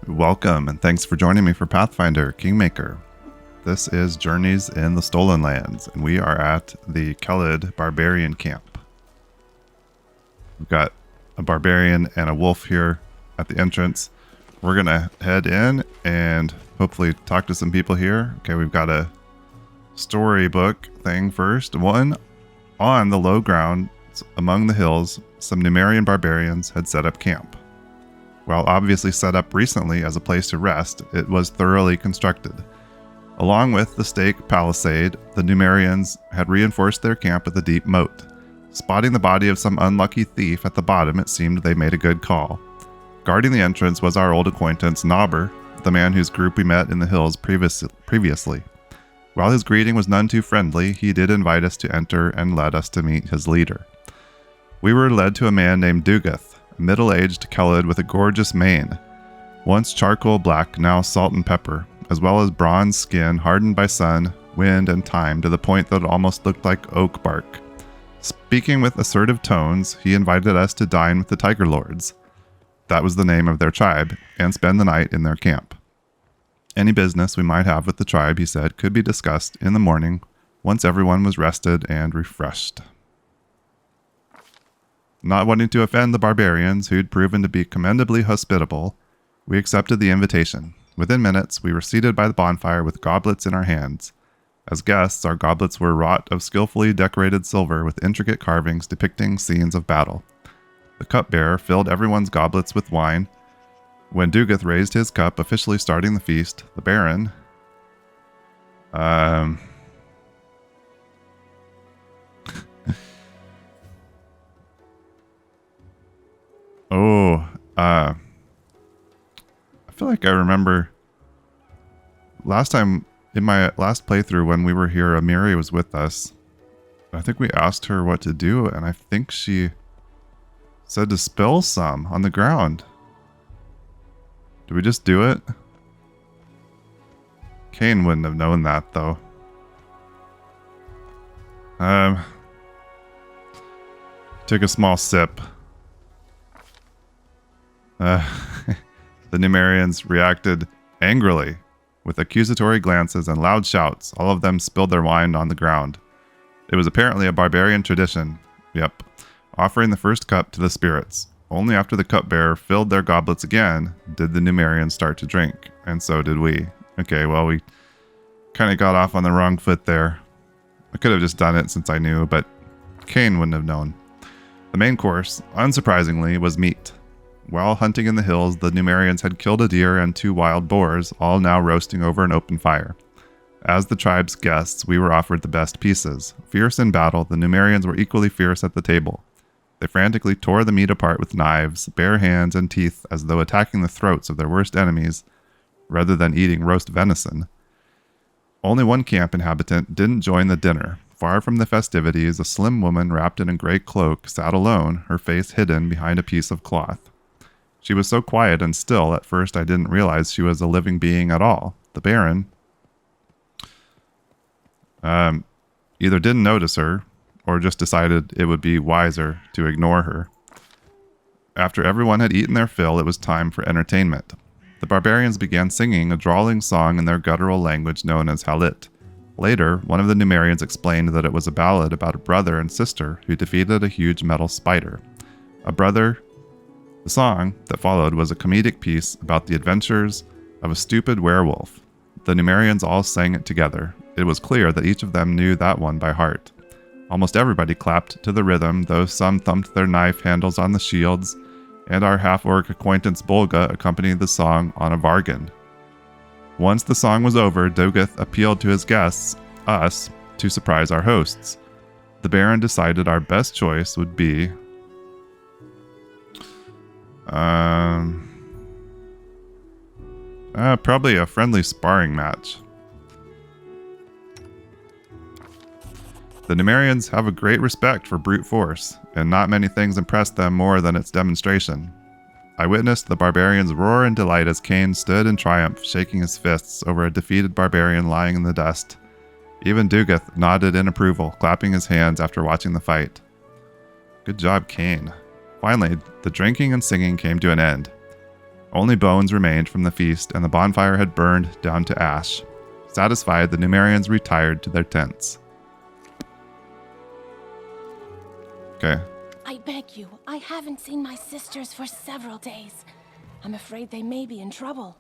Welcome, and thanks for joining me for Pathfinder Kingmaker. This is Journeys in the Stolen Lands, and we are at the Kellid Barbarian camp. We've got a barbarian and a wolf here at the entrance. We're going to head in and hopefully talk to some people here. Okay, we've got a storybook thing first. One, on the low ground among the hills, some Numerian barbarians had set up camp. While obviously set up recently as a place to rest, it was thoroughly constructed. Along with the stake palisade, the Numerians had reinforced their camp with a deep moat. Spotting the body of some unlucky thief at the bottom, it seemed they made a good call. Guarding the entrance was our old acquaintance Knobber, the man whose group we met in the hills previously. While his greeting was none too friendly, he did invite us to enter and led us to meet his leader. We were led to a man named Dugath, a middle-aged Kellid with a gorgeous mane, once charcoal black, now salt and pepper, as well as bronze skin hardened by sun, wind, and time to the point that it almost looked like oak bark. Speaking with assertive tones, he invited us to dine with the Tiger Lords. That was the name of their tribe, and spend the night in their camp. Any business we might have with the tribe, he said, could be discussed in the morning once everyone was rested and refreshed. Not wanting to offend the barbarians, who'd proven to be commendably hospitable, we accepted the invitation. Within minutes, we were seated by the bonfire with goblets in our hands. As guests, our goblets were wrought of skillfully decorated silver with intricate carvings depicting scenes of battle. The cupbearer filled everyone's goblets with wine. When Dugath raised his cup, officially starting the feast, the Baron... I feel like I remember last time in my last playthrough when we were here, Amiri was with us. I think we asked her what to do, and I think she said to spill some on the ground. Did we just do it? Cain wouldn't have known that, though. Took a small sip. The Numerians reacted angrily, with accusatory glances and loud shouts. All of them spilled their wine on the ground. It was apparently a barbarian tradition, offering the first cup to the spirits. Only after the cupbearer filled their goblets again did the Numerians start to drink, and so did we. Okay, well, we kind of got off on the wrong foot there. I could have just done it since I knew, but Cain wouldn't have known. The main course, unsurprisingly, was meat. While hunting in the hills, the Numerians had killed a deer and 2 wild boars, all now roasting over an open fire. As the tribe's guests, we were offered the best pieces. Fierce in battle, the Numerians were equally fierce at the table. They frantically tore the meat apart with knives, bare hands, and teeth, as though attacking the throats of their worst enemies, rather than eating roast venison. Only one camp inhabitant didn't join the dinner. Far from the festivities, a slim woman wrapped in a gray cloak sat alone, her face hidden behind a piece of cloth. She was so quiet and still, at first I didn't realize she was a living being at all. The Baron either didn't notice her, or just decided it would be wiser to ignore her. After everyone had eaten their fill, it was time for entertainment. The barbarians began singing a drawling song in their guttural language known as Halit. Later, one of the Numerians explained that it was a ballad about a brother and sister who defeated a huge metal spider. The song that followed was a comedic piece about the adventures of a stupid werewolf. The Numerians all sang it together. It was clear that each of them knew that one by heart. Almost everybody clapped to the rhythm, though some thumped their knife handles on the shields, and our half-orc acquaintance Bolga accompanied the song on a vargan. Once the song was over, Dugath appealed to his guests, us, to surprise our hosts. The Baron decided our best choice would be... probably a friendly sparring match. The Numerians have a great respect for brute force, and not many things impressed them more than its demonstration. I witnessed the barbarians roar in delight as Cain stood in triumph, shaking his fists over a defeated barbarian lying in the dust. Even Dugath nodded in approval, clapping his hands after watching the fight. Good job, Cain. Finally, the drinking and singing came to an end. Only bones remained from the feast, and the bonfire had burned down to ash. Satisfied, the Numerians retired to their tents. Okay. I beg you, I haven't seen my sisters for several days. I'm afraid they may be in trouble.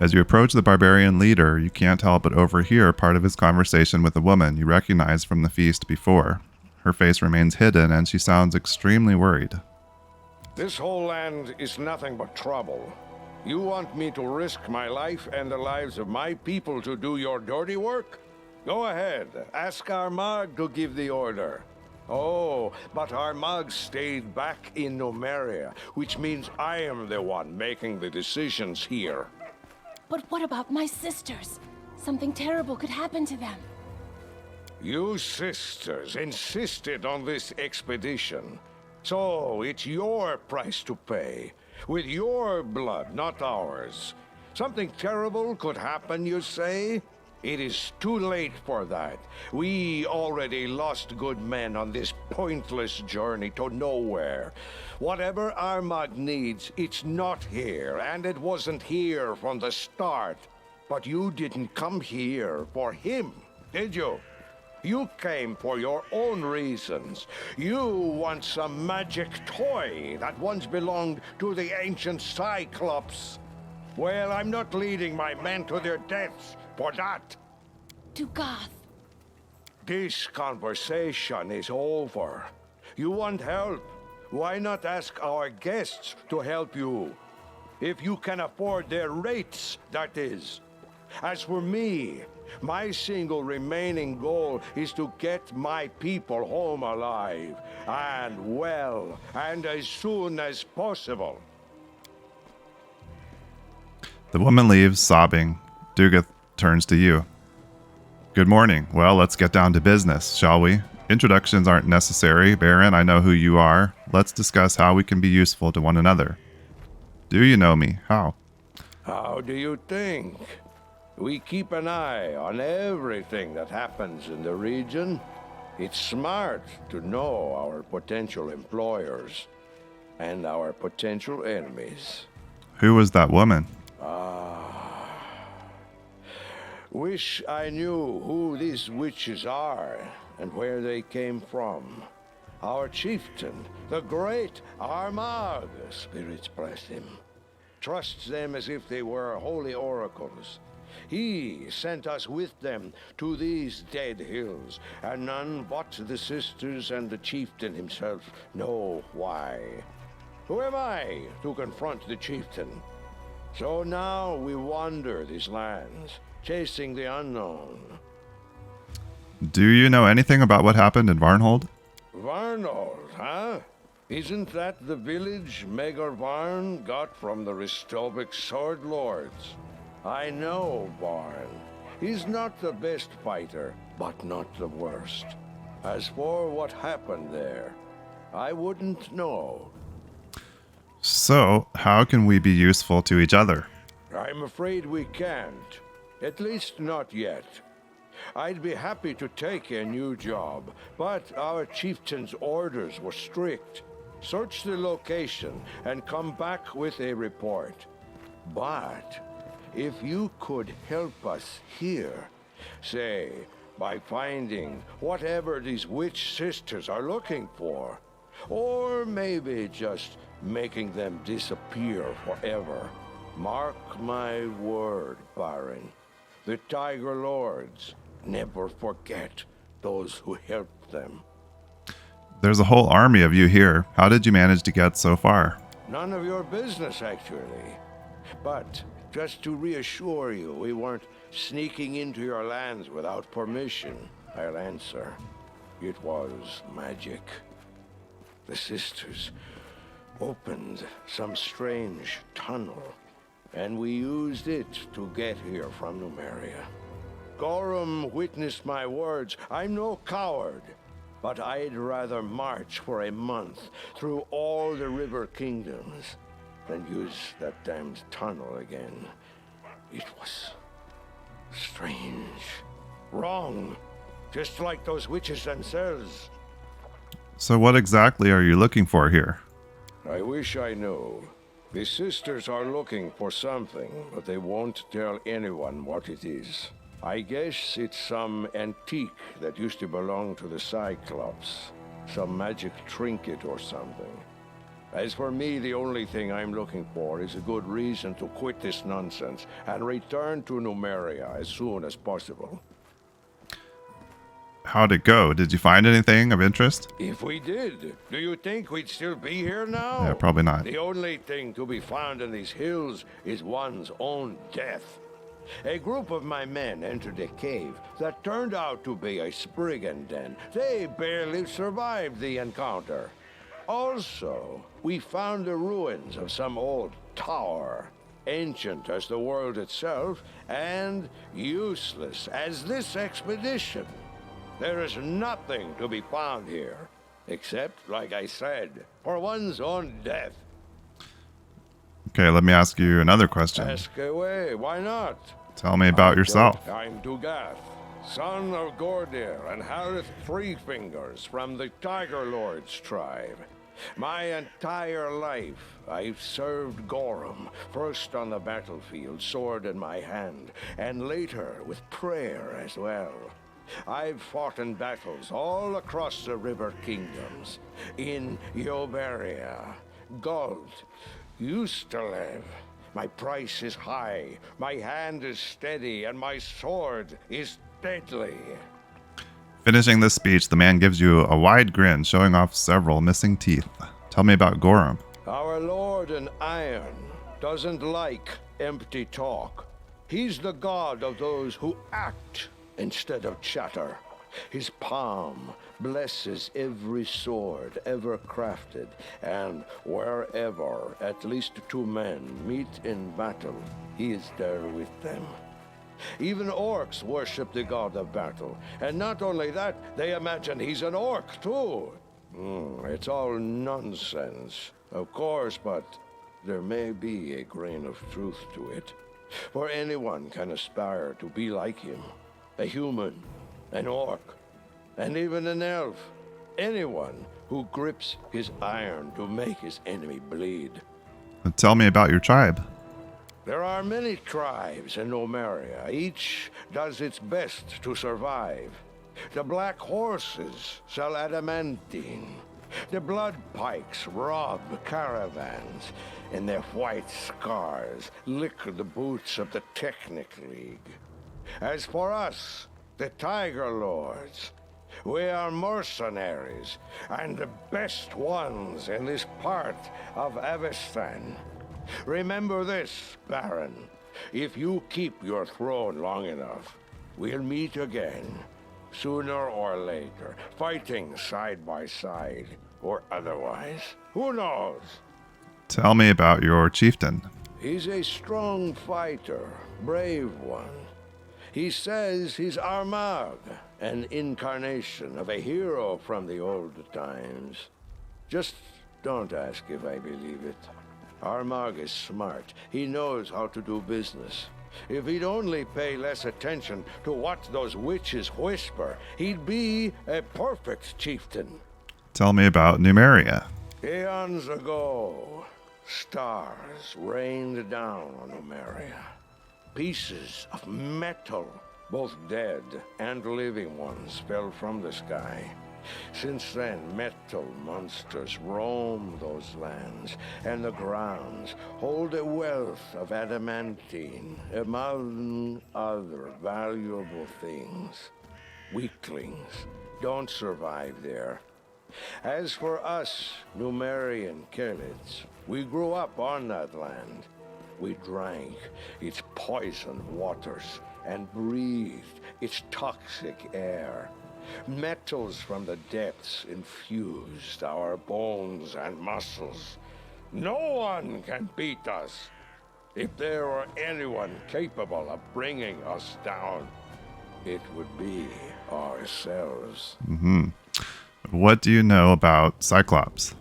As you approach the barbarian leader, you can't help but overhear part of his conversation with a woman you recognize from the feast before. Her face remains hidden, and she sounds extremely worried. This whole land is nothing but trouble. You want me to risk my life and the lives of my people to do your dirty work? Go ahead, ask Armagh to give the order. Oh, but Armagh stayed back in Numeria, which means I am the one making the decisions here. But what about my sisters? Something terrible could happen to them. You sisters insisted on this expedition. So it's your price to pay. With your blood, not ours. Something terrible could happen, you say? It is too late for that. We already lost good men on this pointless journey to nowhere. Whatever Armagh needs, it's not here, and it wasn't here from the start. But you didn't come here for him, did you? You came for your own reasons. You want some magic toy that once belonged to the ancient Cyclops. Well, I'm not leading my men to their deaths for that. Dugath. This conversation is over. You want help? Why not ask our guests to help you? If you can afford their rates, that is. As for me, my single remaining goal is to get my people home alive, and well, and as soon as possible. The woman leaves, sobbing. Dugath turns to you. Good morning. Well, let's get down to business, shall we? Introductions aren't necessary. Baron, I know who you are. Let's discuss how we can be useful to one another. Do you know me? How? How do you think? We keep an eye on everything that happens in the region. It's smart to know our potential employers and our potential enemies. Who was that woman? Wish I knew who these witches are and where they came from. Our chieftain, the great Armagh, spirits bless him, trusts them as if they were holy oracles. He sent us with them to these dead hills, and none but the sisters and the chieftain himself know why. Who am I to confront the chieftain? So now we wander these lands, chasing the unknown. Do you know anything about what happened in Varnhold? Varnhold, huh? Isn't that the village Megar Varn got from the Ristovik sword lords? I know Varn. He's not the best fighter, but not the worst. As for what happened there, I wouldn't know. So, how can we be useful to each other? I'm afraid we can't. At least not yet. I'd be happy to take a new job, but our chieftain's orders were strict. Search the location and come back with a report. But if you could help us here, say, by finding whatever these witch sisters are looking for, or maybe just making them disappear forever, mark my word, Baron, the Tiger Lords never forget those who helped them. There's a whole army of you here. How did you manage to get so far? None of your business, actually. But just to reassure you, we weren't sneaking into your lands without permission, I'll answer. It was magic. The sisters opened some strange tunnel, and we used it to get here from Numeria. Gorham witnessed my words. I'm no coward, but I'd rather march for a month through all the river kingdoms than use that damned tunnel again. It was strange, wrong, just like those witches themselves. So what exactly are you looking for here? I wish I knew. The sisters are looking for something, but they won't tell anyone what it is. I guess it's some antique that used to belong to the Cyclops. Some magic trinket or something. As for me, the only thing I'm looking for is a good reason to quit this nonsense and return to Numeria as soon as possible. How'd it go? Did you find anything of interest? If we did, do you think we'd still be here now? Yeah, probably not. The only thing to be found in these hills is one's own death. A group of my men entered a cave that turned out to be a spriggan den. They barely survived the encounter. Also, we found the ruins of some old tower, ancient as the world itself, and useless as this expedition. There is nothing to be found here, except, like I said, for one's own death. Okay, let me ask you another question. Ask away, why not? Tell me about yourself. I'm Dugath, son of Gordir and Harith Three Fingers from the Tiger Lord's tribe. My entire life, I've served Gorham, first on the battlefield, sword in my hand, and later with prayer as well. I've fought in battles all across the River Kingdoms, in Yoberia, Guld, used to live. My price is high, my hand is steady, and my sword is deadly. Finishing this speech, the man gives you a wide grin, showing off several missing teeth. Tell me about Gorham. Our Lord in Iron doesn't like empty talk. He's the god of those who act instead of chatter. His palm blesses every sword ever crafted, and wherever at least two men meet in battle, he is there with them. Even orcs worship the god of battle, and not only that, they imagine he's an orc too. It's all nonsense, of course, but there may be a grain of truth to it. For anyone can aspire to be like him. A human, an orc, and even an elf. Anyone who grips his iron to make his enemy bleed. Tell me about your tribe. There are many tribes in Numeria. Each does its best to survive. The Black Horses sell adamantine. The Blood Pikes rob caravans. And their white scars lick the boots of the Technic League. As for us, the Tiger Lords, we are mercenaries, and the best ones in this part of Avestan. Remember this, Baron. If you keep your throne long enough, we'll meet again, sooner or later, fighting side by side, or otherwise. Who knows? Tell me about your chieftain. He's a strong fighter, brave one. He says he's Armagh, an incarnation of a hero from the old times. Just don't ask if I believe it. Armagh is smart. He knows how to do business. If he'd only pay less attention to what those witches whisper, he'd be a perfect chieftain. Tell me about Numeria. Eons ago, stars rained down on Numeria. Pieces of metal, both dead and living ones, fell from the sky. Since then, metal monsters roam those lands, and the grounds hold a wealth of adamantine, among other valuable things. Weaklings don't survive there. As for us, Numerian Kellids, we grew up on that land. We drank its poisoned waters and breathed its toxic air. Metals from the depths infused our bones and muscles. No one can beat us. If there were anyone capable of bringing us down, it would be ourselves. What do you know about Cyclops?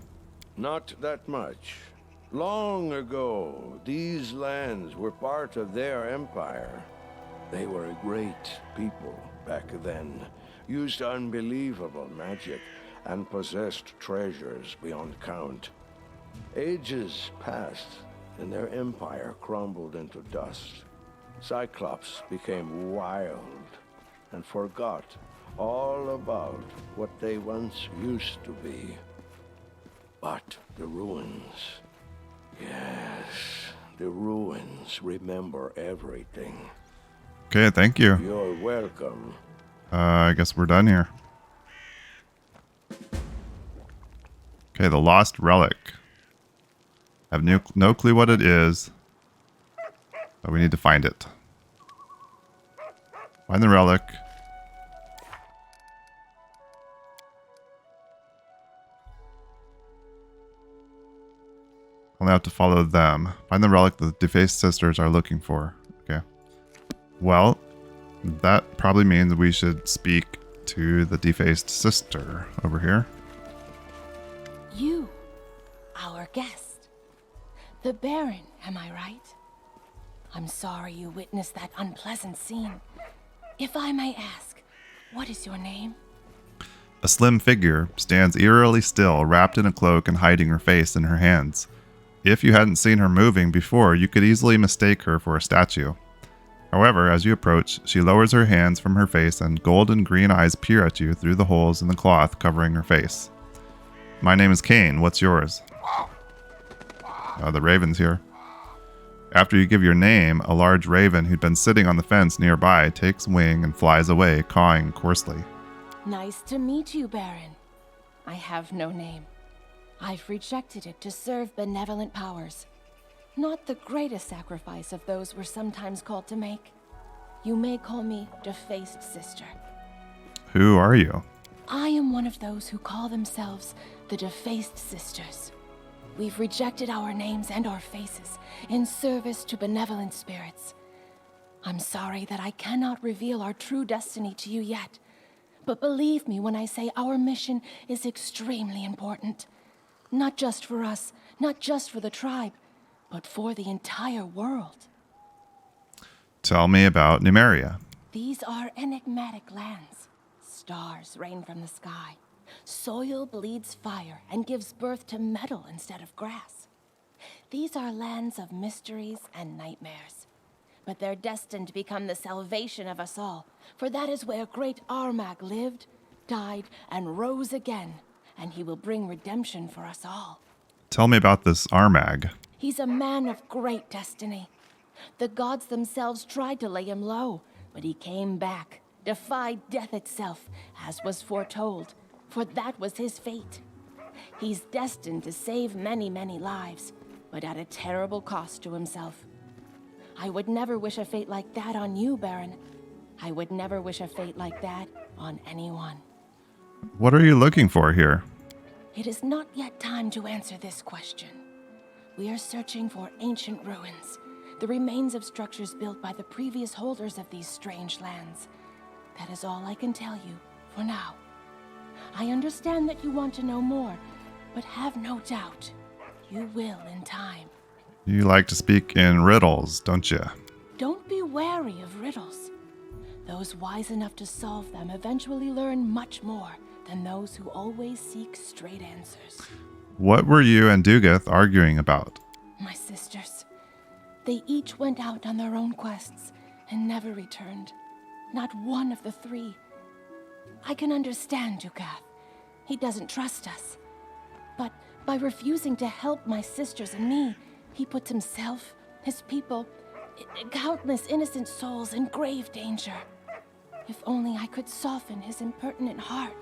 Not that much. Long ago, these lands were part of their empire. They were a great people back then, used unbelievable magic, and possessed treasures beyond count. Ages passed, and their empire crumbled into dust. Cyclops became wild and forgot all about what they once used to be. But the ruins, yes, the ruins remember everything. Okay, thank you. You're welcome. I guess we're done here. Okay, the lost relic. I have no clue what it is, but we need to find it. Find the relic. Only have to follow them. Find the relic the Defaced sisters are looking for. Okay. Well, that probably means we should speak to the Defaced sister over here. You, our guest. The Baron, am I right? I'm sorry you witnessed that unpleasant scene. If I may ask, what is your name? A slim figure stands eerily still, wrapped in a cloak and hiding her face in her hands. If you hadn't seen her moving before, you could easily mistake her for a statue. However, as you approach, she lowers her hands from her face and golden green eyes peer at you through the holes in the cloth covering her face. My name is Cain. What's yours? The raven's here. After you give your name, a large raven who'd been sitting on the fence nearby takes wing and flies away, cawing coarsely. Nice to meet you, Baron. I have no name. I've rejected it to serve benevolent powers. Not the greatest sacrifice of those we're sometimes called to make. You may call me Defaced Sister. Who are you? I am one of those who call themselves the Defaced Sisters. We've rejected our names and our faces in service to benevolent spirits. I'm sorry that I cannot reveal our true destiny to you yet, but believe me when I say our mission is extremely important. Not just for us, not just for the tribe, but for the entire world. Tell me about Numeria. These are enigmatic lands. Stars rain from the sky. Soil bleeds fire and gives birth to metal instead of grass. These are lands of mysteries and nightmares. But they're destined to become the salvation of us all, for that is where great Armag lived, died, and rose again, and he will bring redemption for us all. Tell me about this Armag. He's a man of great destiny. The gods themselves tried to lay him low, but he came back, defied death itself, as was foretold, for that was his fate. He's destined to save many, many lives, but at a terrible cost to himself. I would never wish a fate like that on you, Baron. I would never wish a fate like that on anyone. What are you looking for here? It is not yet time to answer this question. We are searching for ancient ruins, the remains of structures built by the previous holders of these strange lands. That is all I can tell you for now. I understand that you want to know more, but have no doubt, you will in time. You like to speak in riddles, don't you? Don't be wary of riddles. Those wise enough to solve them eventually learn much more than those who always seek straight answers. What were you and Dugath arguing about? My sisters. They each went out on their own quests and never returned. Not one of the three. I can understand Dugath. He doesn't trust us. But by refusing to help my sisters and me, he puts himself, his people, countless innocent souls in grave danger. If only I could soften his impertinent heart.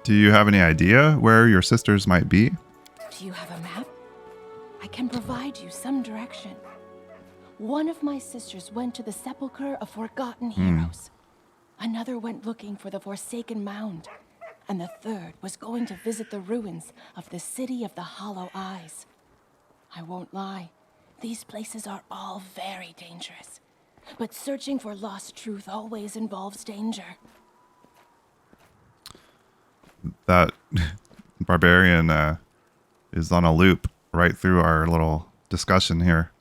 Do you have any idea where your sisters might be? Do you have a map? I can provide you some direction. One of my sisters went to the sepulchre of forgotten heroes. Another went looking for the Forsaken Mound. And the third was going to visit the ruins of the City of the Hollow Eyes. I won't lie, these places are all very dangerous. But searching for lost truth always involves danger. That Barbarian is on a loop right through our little discussion here.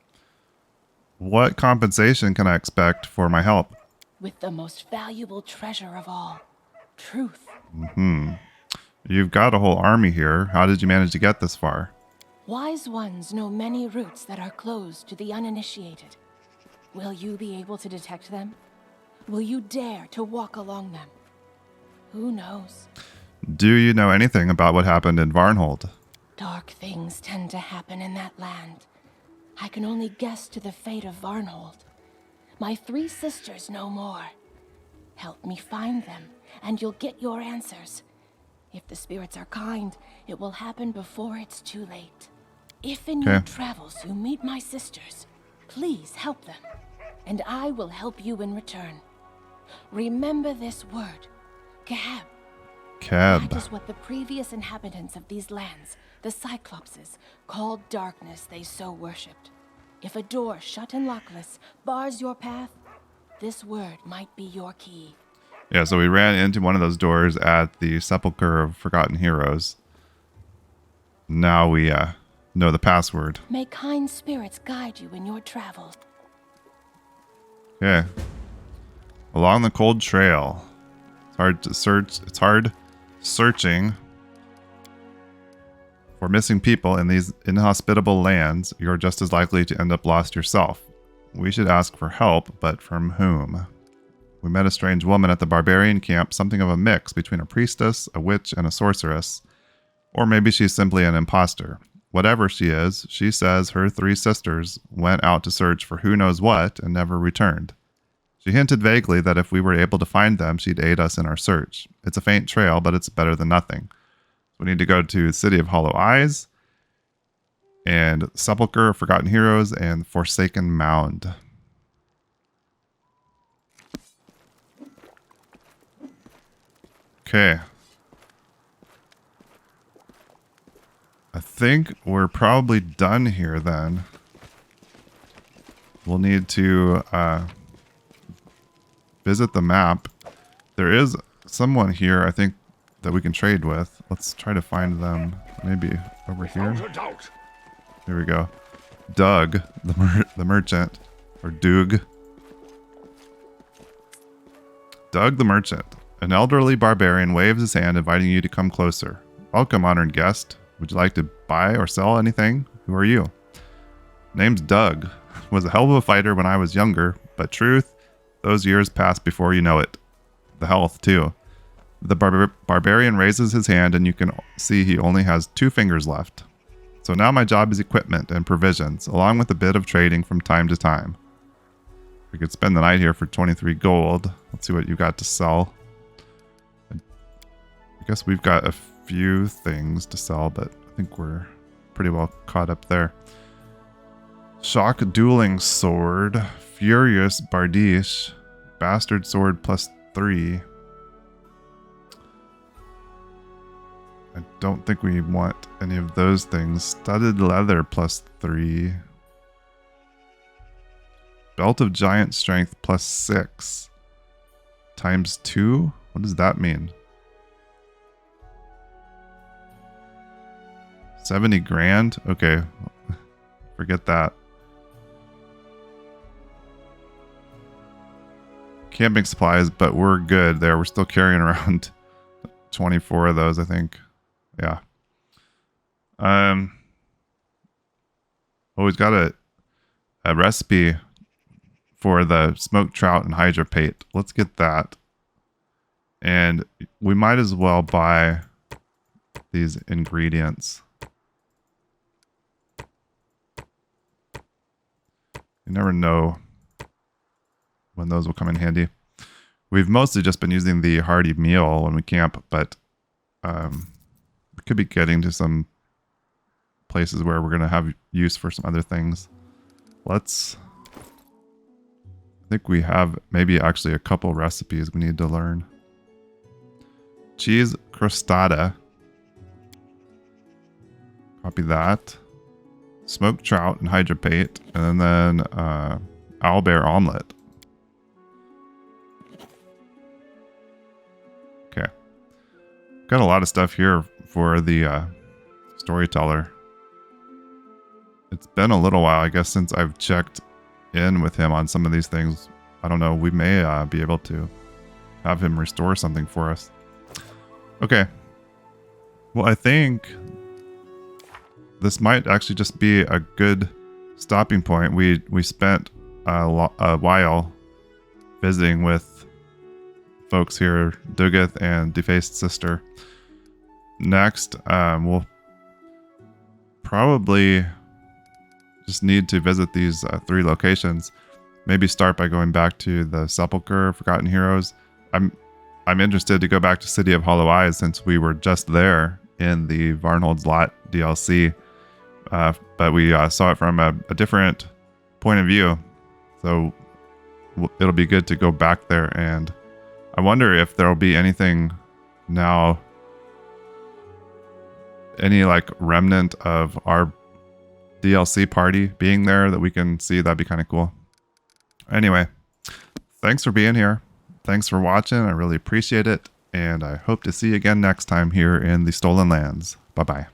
What compensation can I expect for my help? With the most valuable treasure of all, truth. You've got a whole army here. How did you manage to get this far? Wise ones know many routes that are closed to the uninitiated. Will you be able to detect them? Will you dare to walk along them? Who knows? Do you know anything about what happened in Varnhold? Dark things tend to happen in that land. I can only guess to the fate of Varnhold. My 3 sisters know more. Help me find them, and you'll get your answers. If the spirits are kind, it will happen before it's too late. If in your travels you meet my sisters, please help them, and I will help you in return. Remember this word, Cahab. Cab. That is what the previous inhabitants of these lands, the Cyclopses, called darkness they so worshipped. If a door shut and lockless bars your path, this word might be your key. Yeah, so we ran into one of those doors at the Sepulchre of Forgotten Heroes. Now we know the password. May kind spirits guide you in your travels. Okay. Along the cold trail. It's hard to search. It's hard searching for missing people in these inhospitable lands. You're just as likely to end up lost yourself. We should ask for help, but from whom? We met a strange woman at the barbarian camp, something of a mix between a priestess, a witch, and a sorceress. Or maybe she's simply an imposter. Whatever she is, she says her 3 sisters went out to search for who knows what and never returned. She hinted vaguely that if we were able to find them, she'd aid us in our search. It's a faint trail, but it's better than nothing. We need to go to the City of Hollow Eyes, and Sepulchre of Forgotten Heroes, and Forsaken Mound. Okay. I think we're probably done here then. We'll need to visit the map. There is someone here, I think, that we can trade with. Let's try to find them. Maybe over here. Here we go. Doug, the merchant. Or Dug. Doug the merchant. An elderly barbarian waves his hand, inviting you to come closer. Welcome, honored guest. Would you like to buy or sell anything? Who are you? Name's Doug. Was a hell of a fighter when I was younger, but truth, those years pass before you know it. The health, too. The barbarian raises his hand, and you can see he only has 2 fingers left. So now my job is equipment and provisions, along with a bit of trading from time to time. We could spend the night here for 23 gold. Let's see what you got to sell. I guess we've got a few things to sell, but I think we're pretty well caught up there. Shock dueling sword, furious bardiche, bastard sword +3. I don't think we want any of those things. Studded leather +3. Belt of giant strength +6. ×2? What does that mean? 70 grand? Okay. Forget that. Camping supplies, but we're good there. We're still carrying around 24 of those, I think. Yeah. Oh, he's got a recipe for the smoked trout and hydropate. Let's get that. And we might as well buy these ingredients. You never know when those will come in handy. We've mostly just been using the hearty meal when we camp, but we could be getting to some places where we're going to have use for some other things. I think we have maybe actually a couple recipes we need to learn. Cheese crostata. Copy that. Smoked trout and hydropate. And then owlbear omelet. Okay. Got a lot of stuff here for the storyteller. It's been a little while, I guess, since I've checked in with him on some of these things. I don't know. We may be able to have him restore something for us. Okay. Well, I think this might actually just be a good stopping point. We spent a while visiting with folks here, Dugath and Defaced sister. Next, we'll probably just need to visit these 3 locations. Maybe start by going back to the Sepulchre, Forgotten Heroes. I'm interested to go back to City of Hollow Eyes since we were just there in the Varnhold's Lot DLC, but we saw it from a different point of view. So it'll be good to go back there, and I wonder if there'll be anything now, any like remnant of our DLC party being there that we can see. That'd be kind of cool. Anyway, thanks for being here. Thanks for watching. I really appreciate it. And I hope to see you again next time here in the Stolen Lands. Bye-bye.